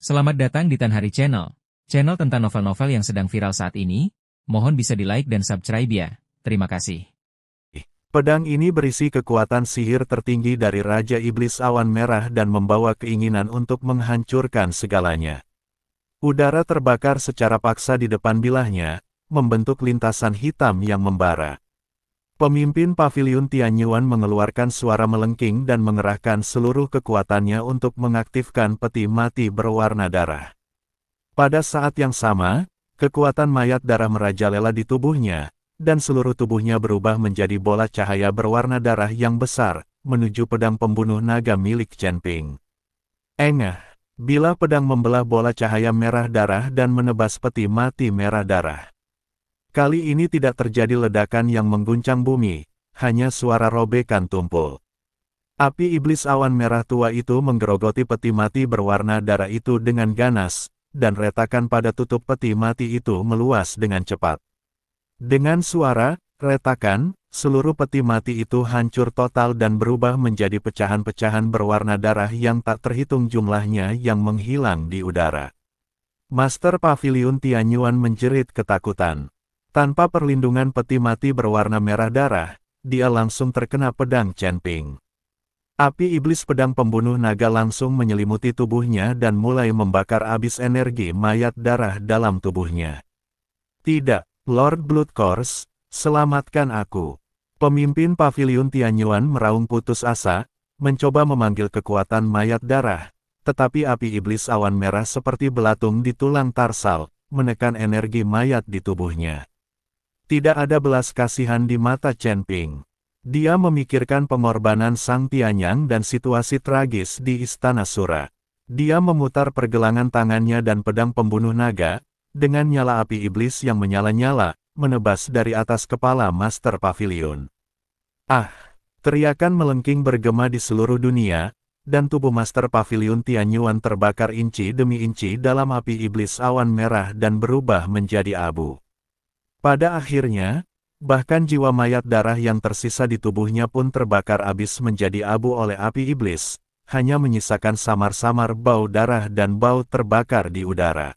Selamat datang di Tan Hari Channel. Channel tentang novel-novel yang sedang viral saat ini. Mohon bisa di-like dan subscribe ya. Terima kasih. Pedang ini berisi kekuatan sihir tertinggi dari Raja Iblis Awan Merah dan membawa keinginan untuk menghancurkan segalanya. Udara terbakar secara paksa di depan bilahnya, membentuk lintasan hitam yang membara. Pemimpin Paviliun Tianyuan mengeluarkan suara melengking dan mengerahkan seluruh kekuatannya untuk mengaktifkan peti mati berwarna darah. Pada saat yang sama, kekuatan mayat darah merajalela di tubuhnya, dan seluruh tubuhnya berubah menjadi bola cahaya berwarna darah yang besar, menuju pedang pembunuh naga milik Chen Ping. Engah, bila pedang membelah bola cahaya merah darah dan menebas peti mati merah darah. Kali ini tidak terjadi ledakan yang mengguncang bumi, hanya suara robekan tumpul. Api iblis awan merah tua itu menggerogoti peti mati berwarna darah itu dengan ganas, dan retakan pada tutup peti mati itu meluas dengan cepat. Dengan suara retakan, seluruh peti mati itu hancur total dan berubah menjadi pecahan-pecahan berwarna darah yang tak terhitung jumlahnya yang menghilang di udara. Master Paviliun Tianyuan menjerit ketakutan. Tanpa perlindungan peti mati berwarna merah darah, dia langsung terkena pedang Chen Ping. Api iblis pedang pembunuh naga langsung menyelimuti tubuhnya dan mulai membakar habis energi mayat darah dalam tubuhnya. Tidak, Lord Blood Course, selamatkan aku. Pemimpin Paviliun Tianyuan meraung putus asa, mencoba memanggil kekuatan mayat darah, tetapi api iblis awan merah seperti belatung di tulang tarsal, menekan energi mayat di tubuhnya. Tidak ada belas kasihan di mata Chen Ping. Dia memikirkan pengorbanan Sang Tianyang dan situasi tragis di Istana Sura. Dia memutar pergelangan tangannya dan pedang pembunuh naga, dengan nyala api iblis yang menyala-nyala, menebas dari atas kepala Master Pavilion. Ah! Teriakan melengking bergema di seluruh dunia, dan tubuh Master Pavilion Tianyuan terbakar inci demi inci dalam api iblis awan merah dan berubah menjadi abu. Pada akhirnya, bahkan jiwa mayat darah yang tersisa di tubuhnya pun terbakar habis menjadi abu oleh api iblis, hanya menyisakan samar-samar bau darah dan bau terbakar di udara.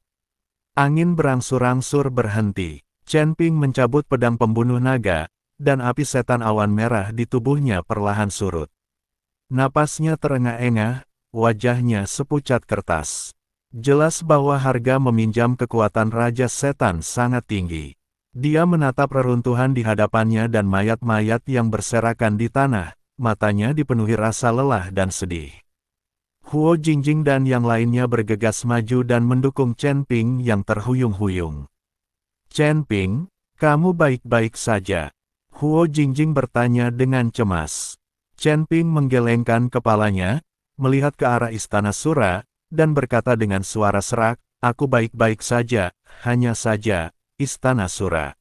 Angin berangsur-angsur berhenti. Chen Ping mencabut pedang pembunuh naga, dan api setan awan merah di tubuhnya perlahan surut. Napasnya terengah-engah, wajahnya sepucat kertas. Jelas bahwa harga meminjam kekuatan Raja Setan sangat tinggi. Dia menatap reruntuhan di hadapannya dan mayat-mayat yang berserakan di tanah, matanya dipenuhi rasa lelah dan sedih. Huo Jingjing dan yang lainnya bergegas maju dan mendukung Chen Ping yang terhuyung-huyung. Chen Ping, kamu baik-baik saja? Huo Jingjing bertanya dengan cemas. Chen Ping menggelengkan kepalanya, melihat ke arah Istana Sura, dan berkata dengan suara serak, aku baik-baik saja, hanya saja, Istana Sura.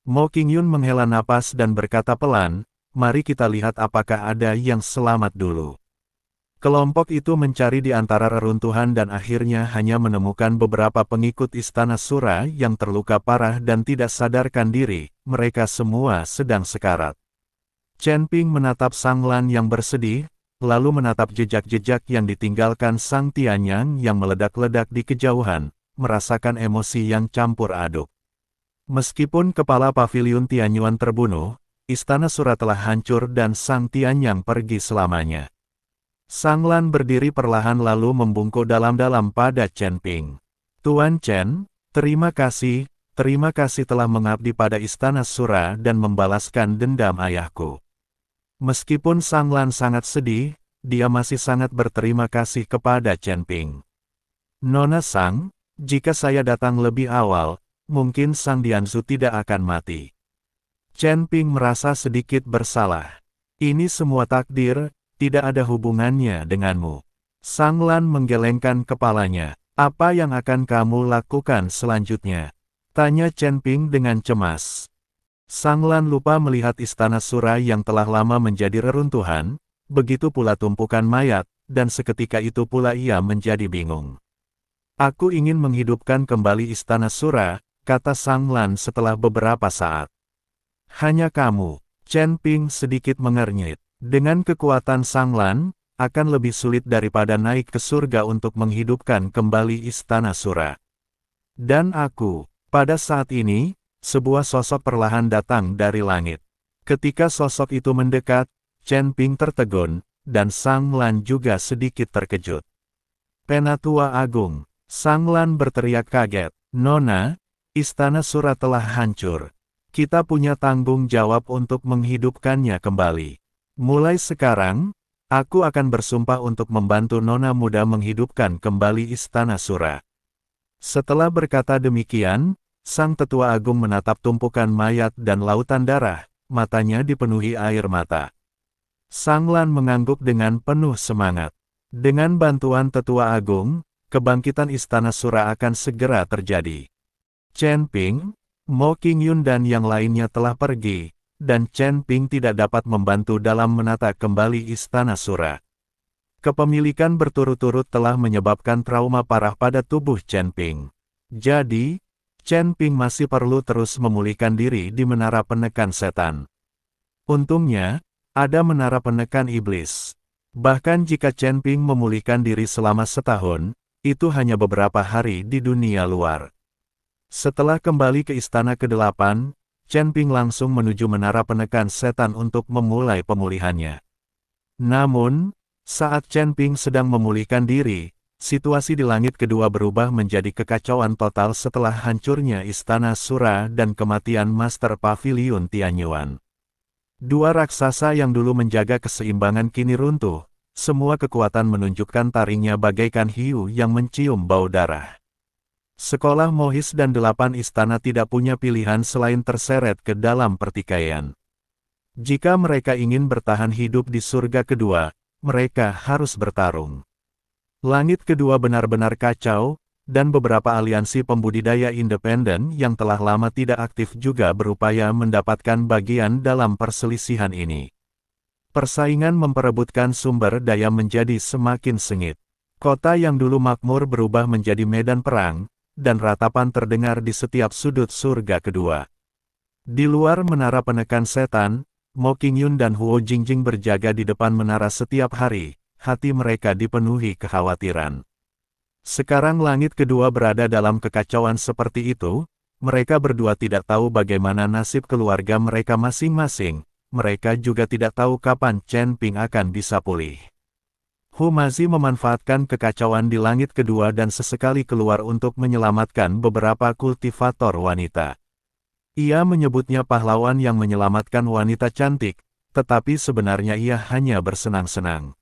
Mo Qingyun menghela napas dan berkata pelan, mari kita lihat apakah ada yang selamat dulu. Kelompok itu mencari di antara reruntuhan dan akhirnya hanya menemukan beberapa pengikut Istana Sura yang terluka parah dan tidak sadarkan diri, mereka semua sedang sekarat. Chen Ping menatap Sang Lan yang bersedih, lalu menatap jejak-jejak yang ditinggalkan Sang Tianyang yang meledak-ledak di kejauhan, merasakan emosi yang campur aduk. Meskipun kepala Paviliun Tianyuan terbunuh, Istana Sura telah hancur dan Sang Tianyang pergi selamanya. Sang Lan berdiri perlahan lalu membungkuk dalam-dalam pada Chen Ping. Tuan Chen, terima kasih telah mengabdi pada Istana Sura dan membalaskan dendam ayahku. Meskipun Sang Lan sangat sedih, dia masih sangat berterima kasih kepada Chen Ping. Nona Sang, jika saya datang lebih awal, mungkin Sang Dianzu tidak akan mati. Chen Ping merasa sedikit bersalah. Ini semua takdir, tidak ada hubungannya denganmu. Sang Lan menggelengkan kepalanya. Apa yang akan kamu lakukan selanjutnya? Tanya Chen Ping dengan cemas. Sang Lan lupa melihat Istana Sura yang telah lama menjadi reruntuhan, begitu pula tumpukan mayat, dan seketika itu pula ia menjadi bingung. Aku ingin menghidupkan kembali Istana Sura, kata Sang Lan setelah beberapa saat. Hanya kamu, Chen Ping sedikit mengernyit. Dengan kekuatan Sang Lan, akan lebih sulit daripada naik ke surga untuk menghidupkan kembali Istana Sura. Dan aku, pada saat ini, sebuah sosok perlahan datang dari langit. Ketika sosok itu mendekat, Chen Ping tertegun, dan Sang Lan juga sedikit terkejut. Penatua Agung, Sang Lan berteriak kaget, "Nona, Istana Sura telah hancur. Kita punya tanggung jawab untuk menghidupkannya kembali. Mulai sekarang, aku akan bersumpah untuk membantu Nona muda menghidupkan kembali Istana Sura." Setelah berkata demikian, Sang Tetua Agung menatap tumpukan mayat dan lautan darah, matanya dipenuhi air mata. Sang Lan mengangguk dengan penuh semangat. Dengan bantuan Tetua Agung, kebangkitan Istana Sura akan segera terjadi. Chen Ping, Mo Qingyun dan yang lainnya telah pergi, dan Chen Ping tidak dapat membantu dalam menata kembali Istana Sura. Kepemilikan berturut-turut telah menyebabkan trauma parah pada tubuh Chen Ping. Jadi, Chen Ping masih perlu terus memulihkan diri di menara penekan setan. Untungnya, ada menara penekan iblis. Bahkan jika Chen Ping memulihkan diri selama setahun, itu hanya beberapa hari di dunia luar. Setelah kembali ke istana ke-8, Chen Ping langsung menuju menara penekan setan untuk memulai pemulihannya. Namun, saat Chen Ping sedang memulihkan diri, situasi di langit kedua berubah menjadi kekacauan total setelah hancurnya Istana Sura dan kematian Master Pavilion Tianyuan. Dua raksasa yang dulu menjaga keseimbangan kini runtuh, semua kekuatan menunjukkan taringnya bagaikan hiu yang mencium bau darah. Sekolah Mohis dan 8 istana tidak punya pilihan selain terseret ke dalam pertikaian. Jika mereka ingin bertahan hidup di surga kedua, mereka harus bertarung. Langit kedua benar-benar kacau, dan beberapa aliansi pembudidaya independen yang telah lama tidak aktif juga berupaya mendapatkan bagian dalam perselisihan ini. Persaingan memperebutkan sumber daya menjadi semakin sengit. Kota yang dulu makmur berubah menjadi medan perang, dan ratapan terdengar di setiap sudut surga kedua. Di luar menara penekan setan, Mo Qingyun dan Huo Jingjing berjaga di depan menara setiap hari, hati mereka dipenuhi kekhawatiran. Sekarang langit kedua berada dalam kekacauan seperti itu, mereka berdua tidak tahu bagaimana nasib keluarga mereka masing-masing, mereka juga tidak tahu kapan Chen Ping akan bisa pulih. Hu Mazi memanfaatkan kekacauan di langit kedua dan sesekali keluar untuk menyelamatkan beberapa kultivator wanita. Ia menyebutnya pahlawan yang menyelamatkan wanita cantik, tetapi sebenarnya ia hanya bersenang-senang.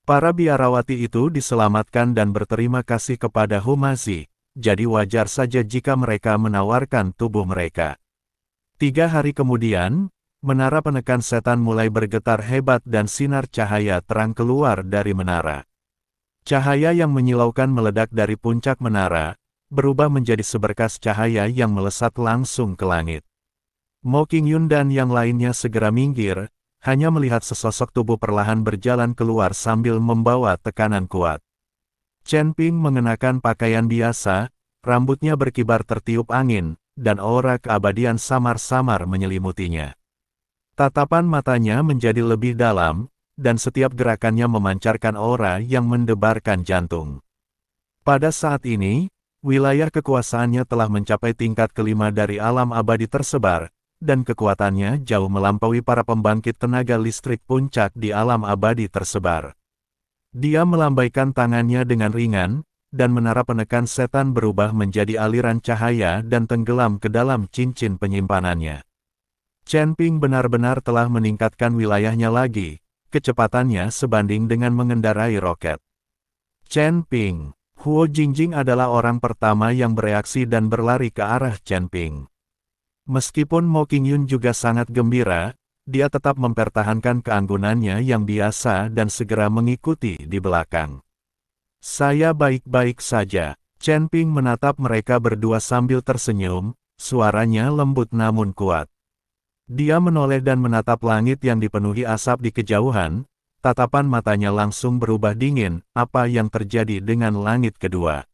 Para biarawati itu diselamatkan dan berterima kasih kepada Hu Mazi, jadi wajar saja jika mereka menawarkan tubuh mereka. 3 hari kemudian, menara penekan setan mulai bergetar hebat dan sinar cahaya terang keluar dari menara. Cahaya yang menyilaukan meledak dari puncak menara, berubah menjadi seberkas cahaya yang melesat langsung ke langit. Mo Qingyun dan yang lainnya segera minggir, hanya melihat sesosok tubuh perlahan berjalan keluar sambil membawa tekanan kuat. Chen Ping mengenakan pakaian biasa, rambutnya berkibar tertiup angin, dan aura keabadian samar-samar menyelimutinya. Tatapan matanya menjadi lebih dalam, dan setiap gerakannya memancarkan aura yang mendebarkan jantung. Pada saat ini, wilayah kekuasaannya telah mencapai tingkat kelima dari alam abadi tersebar, dan kekuatannya jauh melampaui para pembangkit tenaga listrik puncak di alam abadi tersebar. Dia melambaikan tangannya dengan ringan, dan menara penekan setan berubah menjadi aliran cahaya dan tenggelam ke dalam cincin penyimpanannya. Chen Ping benar-benar telah meningkatkan wilayahnya lagi, kecepatannya sebanding dengan mengendarai roket. Chen Ping, Huo Jingjing adalah orang pertama yang bereaksi dan berlari ke arah Chen Ping. Meskipun Mo Qingyun juga sangat gembira, dia tetap mempertahankan keanggunannya yang biasa dan segera mengikuti di belakang. "Saya baik-baik saja." Chen Ping menatap mereka berdua sambil tersenyum, suaranya lembut namun kuat. Dia menoleh dan menatap langit yang dipenuhi asap di kejauhan, tatapan matanya langsung berubah dingin, apa yang terjadi dengan langit kedua.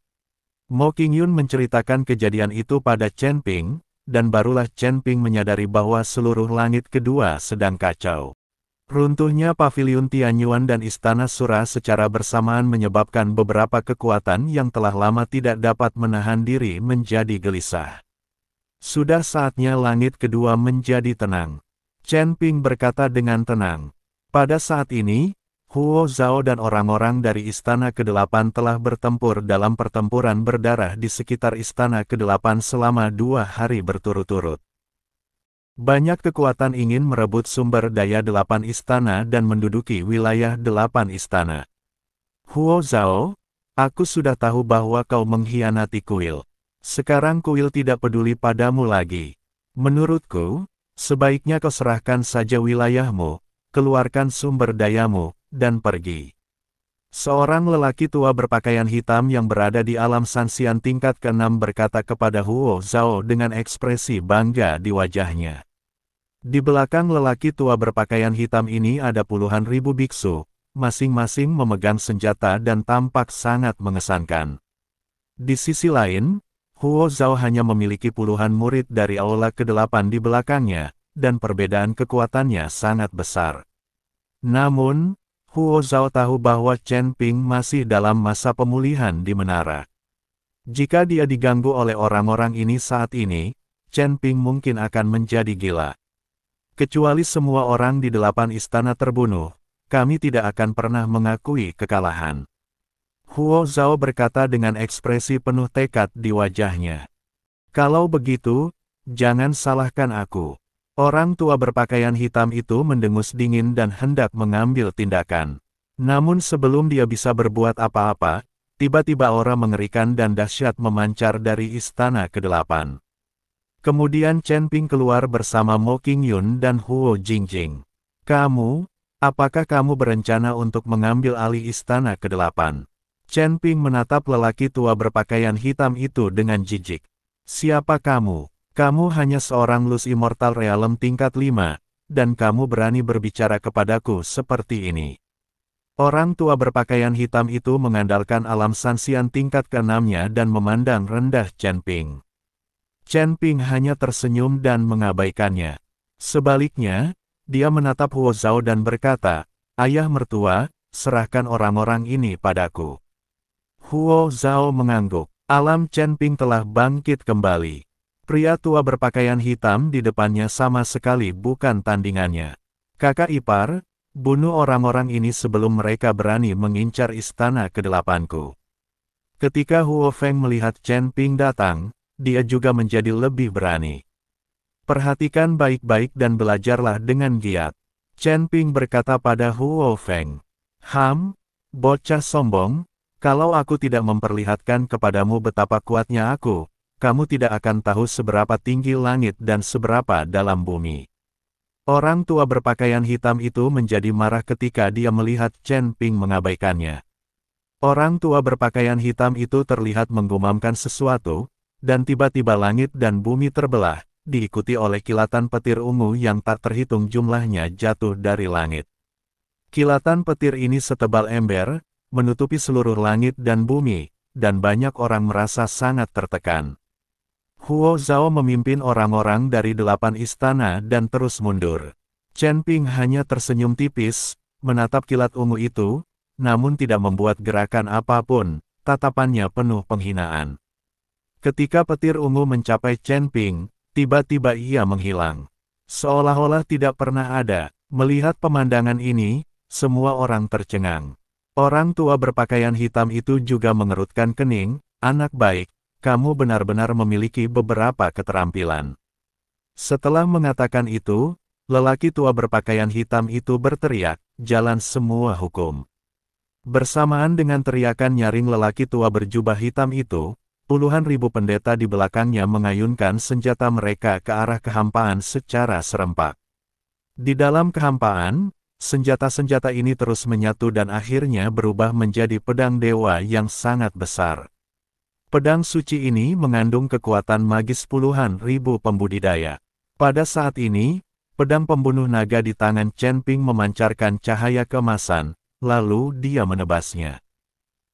Mo Qingyun menceritakan kejadian itu pada Chen Ping, dan barulah Chen Ping menyadari bahwa seluruh langit kedua sedang kacau. Runtuhnya Paviliun Tianyuan dan Istana Sura secara bersamaan menyebabkan beberapa kekuatan yang telah lama tidak dapat menahan diri menjadi gelisah. Sudah saatnya langit kedua menjadi tenang. Chen Ping berkata dengan tenang. Pada saat ini, Huo Zhao dan orang-orang dari Istana ke-8 telah bertempur dalam pertempuran berdarah di sekitar Istana ke-8 selama 2 hari berturut-turut. Banyak kekuatan ingin merebut sumber daya 8 istana dan menduduki wilayah 8 istana. Huo Zhao, aku sudah tahu bahwa kau mengkhianati kuil. Sekarang kuil tidak peduli padamu lagi. Menurutku, sebaiknya kau serahkan saja wilayahmu, keluarkan sumber dayamu, dan pergi. Seorang lelaki tua berpakaian hitam yang berada di alam Sanxian tingkat ke-6 berkata kepada Huo Zhao dengan ekspresi bangga di wajahnya. Di belakang lelaki tua berpakaian hitam ini ada puluhan ribu biksu, masing-masing memegang senjata dan tampak sangat mengesankan. Di sisi lain, Huo Zhao hanya memiliki puluhan murid dari aula ke-8 di belakangnya, dan perbedaan kekuatannya sangat besar. Namun, Huo Zhao tahu bahwa Chen Ping masih dalam masa pemulihan di menara. Jika dia diganggu oleh orang-orang ini saat ini, Chen Ping mungkin akan menjadi gila. Kecuali semua orang di 8 istana terbunuh, kami tidak akan pernah mengakui kekalahan. Huo Zhao berkata dengan ekspresi penuh tekad di wajahnya. Kalau begitu, jangan salahkan aku. Orang tua berpakaian hitam itu mendengus dingin dan hendak mengambil tindakan. Namun sebelum dia bisa berbuat apa-apa, tiba-tiba aura mengerikan dan dahsyat memancar dari istana ke-8. Kemudian Chen Ping keluar bersama Mo Qingyun dan Huo Jingjing. Apakah kamu berencana untuk mengambil alih istana ke-8? Chen Ping menatap lelaki tua berpakaian hitam itu dengan jijik. Siapa kamu? Kamu hanya seorang Lus Immortal Realm tingkat 5, dan kamu berani berbicara kepadaku seperti ini. Orang tua berpakaian hitam itu mengandalkan alam Sanxian tingkat ke-6-nya dan memandang rendah Chen Ping. Chen Ping hanya tersenyum dan mengabaikannya. Sebaliknya, dia menatap Huo Zhao dan berkata, "Ayah mertua, serahkan orang-orang ini padaku." Huo Zhao mengangguk. Alam Chen Ping telah bangkit kembali. Pria tua berpakaian hitam di depannya sama sekali bukan tandingannya. Kakak ipar, bunuh orang-orang ini sebelum mereka berani mengincar istana ke-8-ku. Ketika Huo Feng melihat Chen Ping datang, dia juga menjadi lebih berani. Perhatikan baik-baik dan belajarlah dengan giat. Chen Ping berkata pada Huo Feng. Bocah sombong, kalau aku tidak memperlihatkan kepadamu betapa kuatnya aku, kamu tidak akan tahu seberapa tinggi langit dan seberapa dalam bumi. Orang tua berpakaian hitam itu menjadi marah ketika dia melihat Chen Ping mengabaikannya. Orang tua berpakaian hitam itu terlihat menggumamkan sesuatu, dan tiba-tiba langit dan bumi terbelah, diikuti oleh kilatan petir ungu yang tak terhitung jumlahnya jatuh dari langit. Kilatan petir ini setebal ember, menutupi seluruh langit dan bumi, dan banyak orang merasa sangat tertekan. Huo Zhao memimpin orang-orang dari 8 istana dan terus mundur. Chen Ping hanya tersenyum tipis, menatap kilat ungu itu, namun tidak membuat gerakan apapun, tatapannya penuh penghinaan. Ketika petir ungu mencapai Chen Ping, tiba-tiba ia menghilang. Seolah-olah tidak pernah ada. Melihat pemandangan ini, semua orang tercengang. Orang tua berpakaian hitam itu juga mengerutkan kening, "Anak baik, kamu benar-benar memiliki beberapa keterampilan." Setelah mengatakan itu, lelaki tua berpakaian hitam itu berteriak, "Jalan semua hukum." Bersamaan dengan teriakan nyaring lelaki tua berjubah hitam itu, puluhan ribu pendeta di belakangnya mengayunkan senjata mereka ke arah kehampaan secara serempak. Di dalam kehampaan, senjata-senjata ini terus menyatu dan akhirnya berubah menjadi pedang dewa yang sangat besar. Pedang suci ini mengandung kekuatan magis puluhan ribu pembudidaya. Pada saat ini, pedang pembunuh naga di tangan Chen Ping memancarkan cahaya keemasan, lalu dia menebasnya.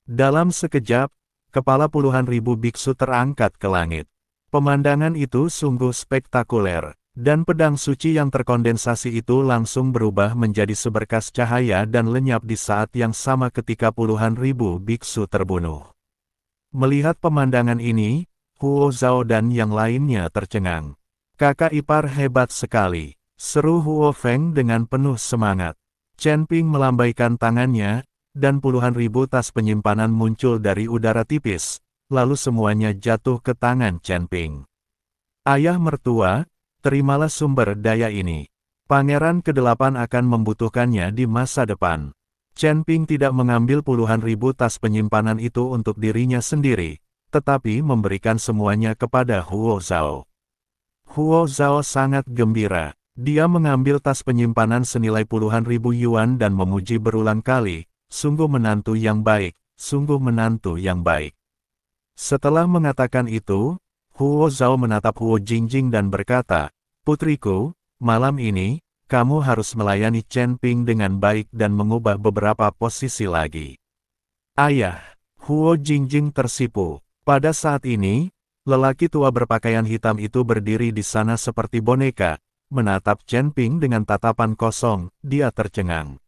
Dalam sekejap, kepala puluhan ribu biksu terangkat ke langit. Pemandangan itu sungguh spektakuler. Dan pedang suci yang terkondensasi itu langsung berubah menjadi seberkas cahaya dan lenyap di saat yang sama ketika puluhan ribu biksu terbunuh. Melihat pemandangan ini, Huo Zhao dan yang lainnya tercengang. Kakak ipar hebat sekali, seru Huo Feng dengan penuh semangat. Chen Ping melambaikan tangannya, dan puluhan ribu tas penyimpanan muncul dari udara tipis, lalu semuanya jatuh ke tangan Chen Ping. Ayah mertua, terimalah sumber daya ini. Pangeran ke-8 akan membutuhkannya di masa depan. Chen Ping tidak mengambil puluhan ribu tas penyimpanan itu untuk dirinya sendiri, tetapi memberikan semuanya kepada Huo Zhao. Huo Zhao sangat gembira. Dia mengambil tas penyimpanan senilai puluhan ribu yuan dan memuji berulang kali, sungguh menantu yang baik, sungguh menantu yang baik. Setelah mengatakan itu, Huo Zhao menatap Huo Jingjing dan berkata, "Putriku, malam ini, kamu harus melayani Chen Ping dengan baik dan mengubah beberapa posisi lagi." Ayah, Huo Jingjing tersipu. Pada saat ini, lelaki tua berpakaian hitam itu berdiri di sana seperti boneka, menatap Chen Ping dengan tatapan kosong, dia tercengang.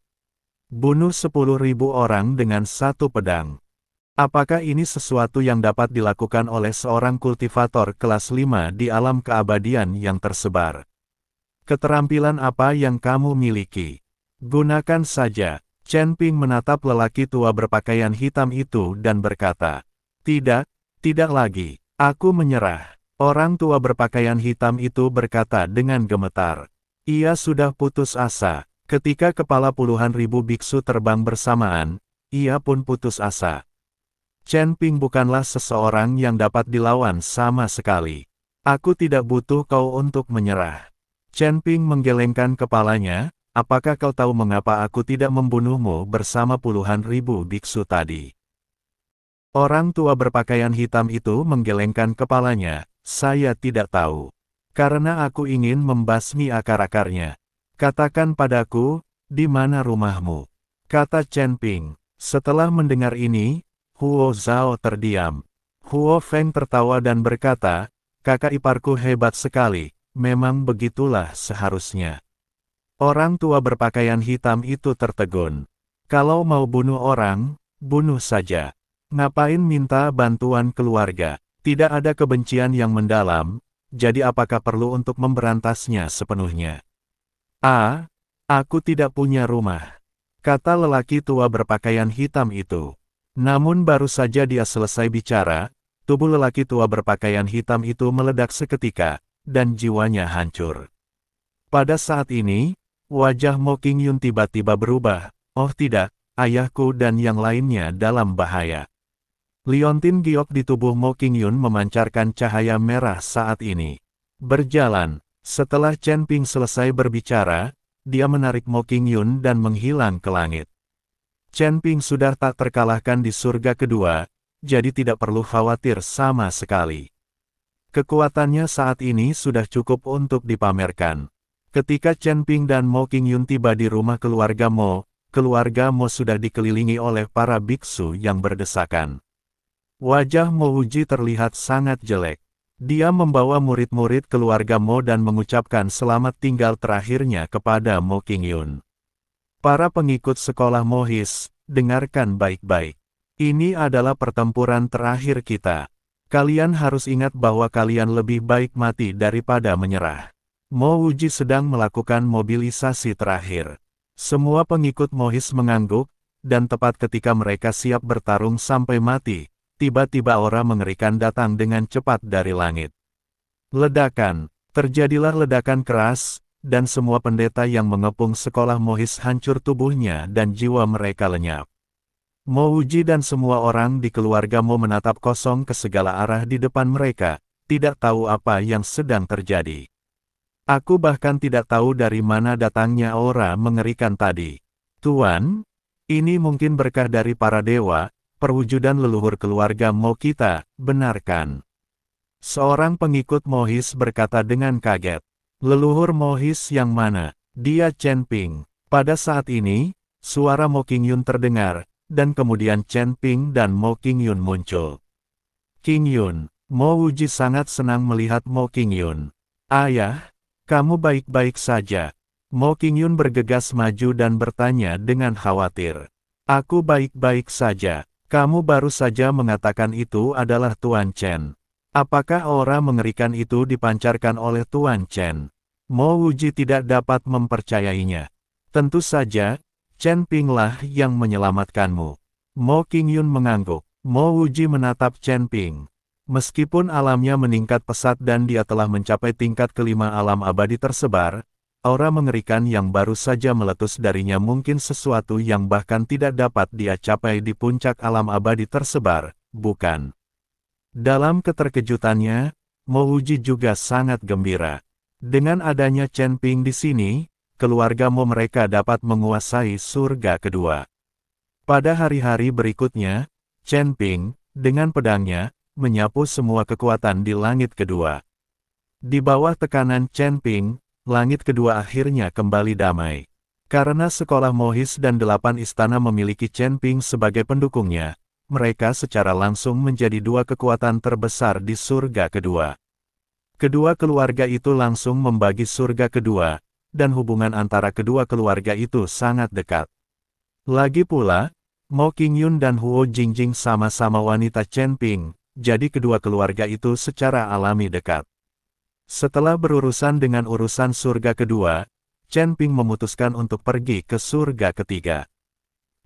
Bunuh 10.000 orang dengan satu pedang. Apakah ini sesuatu yang dapat dilakukan oleh seorang kultivator kelas 5 di alam keabadian yang tersebar? Keterampilan apa yang kamu miliki? Gunakan saja. Chen Ping menatap lelaki tua berpakaian hitam itu dan berkata, "Tidak, tidak lagi. Aku menyerah." Orang tua berpakaian hitam itu berkata dengan gemetar. Ia sudah putus asa. Ketika kepala puluhan ribu biksu terbang bersamaan, ia pun putus asa. Chen Ping bukanlah seseorang yang dapat dilawan sama sekali. Aku tidak butuh kau untuk menyerah. Chen Ping menggelengkan kepalanya, apakah kau tahu mengapa aku tidak membunuhmu bersama puluhan ribu biksu tadi? Orang tua berpakaian hitam itu menggelengkan kepalanya, saya tidak tahu. Karena aku ingin membasmi akar-akarnya. Katakan padaku, di mana rumahmu? Kata Chen Ping. Setelah mendengar ini, Huo Zhao terdiam. Huo Feng tertawa dan berkata, kakak iparku hebat sekali, memang begitulah seharusnya. Orang tua berpakaian hitam itu tertegun. Kalau mau bunuh orang, bunuh saja. Ngapain minta bantuan keluarga? Tidak ada kebencian yang mendalam, jadi apakah perlu untuk memberantasnya sepenuhnya? Aku tidak punya rumah, kata lelaki tua berpakaian hitam itu. Namun baru saja dia selesai bicara, tubuh lelaki tua berpakaian hitam itu meledak seketika, dan jiwanya hancur. Pada saat ini, wajah Mo Qingyun tiba-tiba berubah. Oh tidak, ayahku dan yang lainnya dalam bahaya. Liontin giok di tubuh Mo Qingyun memancarkan cahaya merah saat ini. Berjalan, setelah Chen Ping selesai berbicara, dia menarik Mo Qingyun dan menghilang ke langit. Chen Ping sudah tak terkalahkan di surga kedua, jadi tidak perlu khawatir sama sekali. Kekuatannya saat ini sudah cukup untuk dipamerkan. Ketika Chen Ping dan Mo Qingyun tiba di rumah keluarga Mo sudah dikelilingi oleh para biksu yang berdesakan. Wajah Mo Wuji terlihat sangat jelek. Dia membawa murid-murid keluarga Mo dan mengucapkan selamat tinggal terakhirnya kepada Mo Qingyun. Para pengikut sekolah Mohis, dengarkan baik-baik. Ini adalah pertempuran terakhir kita. Kalian harus ingat bahwa kalian lebih baik mati daripada menyerah. Mo Wuji sedang melakukan mobilisasi terakhir. Semua pengikut Mohis mengangguk, dan tepat ketika mereka siap bertarung sampai mati, tiba-tiba aura mengerikan datang dengan cepat dari langit. Ledakan, terjadilah ledakan keras, dan semua pendeta yang mengepung sekolah Mohis hancur tubuhnya dan jiwa mereka lenyap. Mo Wuji dan semua orang di keluarga Mo menatap kosong ke segala arah di depan mereka, tidak tahu apa yang sedang terjadi. Aku bahkan tidak tahu dari mana datangnya aura mengerikan tadi. Tuan, ini mungkin berkah dari para dewa, perwujudan leluhur keluarga Mo kita, benarkan? Seorang pengikut Mohis berkata dengan kaget. Leluhur Mohis yang mana? Dia Chen Ping. Pada saat ini, suara Mo Qingyun terdengar, dan kemudian Chen Ping dan Mo Qingyun muncul. Qingyun, Mo Wuji sangat senang melihat Mo Qingyun. Ayah, Kamu baik-baik saja? Mo Qingyun bergegas maju dan bertanya dengan khawatir. Aku baik-baik saja. Kamu baru saja mengatakan itu adalah Tuan Chen. Apakah aura mengerikan itu dipancarkan oleh Tuan Chen? Mo Wuji tidak dapat mempercayainya. Tentu saja, Chen Ping lah yang menyelamatkanmu. Mo Qingyun mengangguk. Mo Wuji menatap Chen Ping. Meskipun alamnya meningkat pesat dan dia telah mencapai tingkat kelima alam abadi tersebar, aura mengerikan yang baru saja meletus darinya mungkin sesuatu yang bahkan tidak dapat dia capai di puncak alam abadi tersebar, bukan? Dalam keterkejutannya, Mo Wuji juga sangat gembira. Dengan adanya Chen Ping di sini, keluarga Mo mereka dapat menguasai surga kedua. Pada hari-hari berikutnya, Chen Ping, dengan pedangnya, menyapu semua kekuatan di langit kedua. Di bawah tekanan Chen Ping, langit kedua akhirnya kembali damai. Karena sekolah Mohis dan 8 istana memiliki Chen Ping sebagai pendukungnya, mereka secara langsung menjadi dua kekuatan terbesar di surga kedua. Kedua keluarga itu langsung membagi surga kedua, dan hubungan antara kedua keluarga itu sangat dekat. Lagi pula, Mo Qingyun dan Huo Jingjing sama-sama wanita Chen Ping, jadi kedua keluarga itu secara alami dekat. Setelah berurusan dengan urusan surga kedua, Chen Ping memutuskan untuk pergi ke surga ketiga.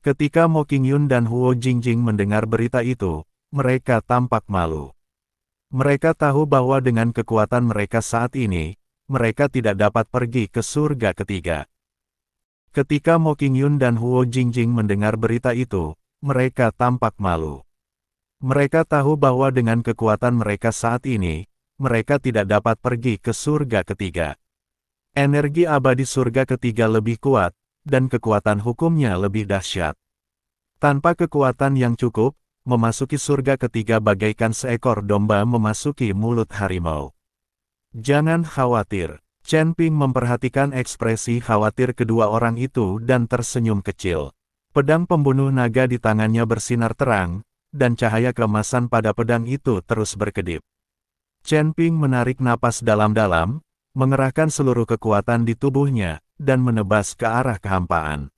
Ketika Mo Qingyun dan Huo Jingjing mendengar berita itu, mereka tampak malu. Mereka tahu bahwa dengan kekuatan mereka saat ini, mereka tidak dapat pergi ke surga ketiga. Ketika Mo Qingyun dan Huo Jingjing mendengar berita itu, mereka tampak malu. Mereka tahu bahwa dengan kekuatan mereka saat ini, mereka tidak dapat pergi ke surga ketiga. Energi abadi surga ketiga lebih kuat, dan kekuatan hukumnya lebih dahsyat. Tanpa kekuatan yang cukup, memasuki surga ketiga bagaikan seekor domba memasuki mulut harimau. Jangan khawatir. Chen Ping memperhatikan ekspresi khawatir kedua orang itu dan tersenyum kecil. Pedang pembunuh naga di tangannya bersinar terang, dan cahaya keemasan pada pedang itu terus berkedip. Chen Ping menarik napas dalam-dalam, mengerahkan seluruh kekuatan di tubuhnya, dan menebas ke arah kehampaan.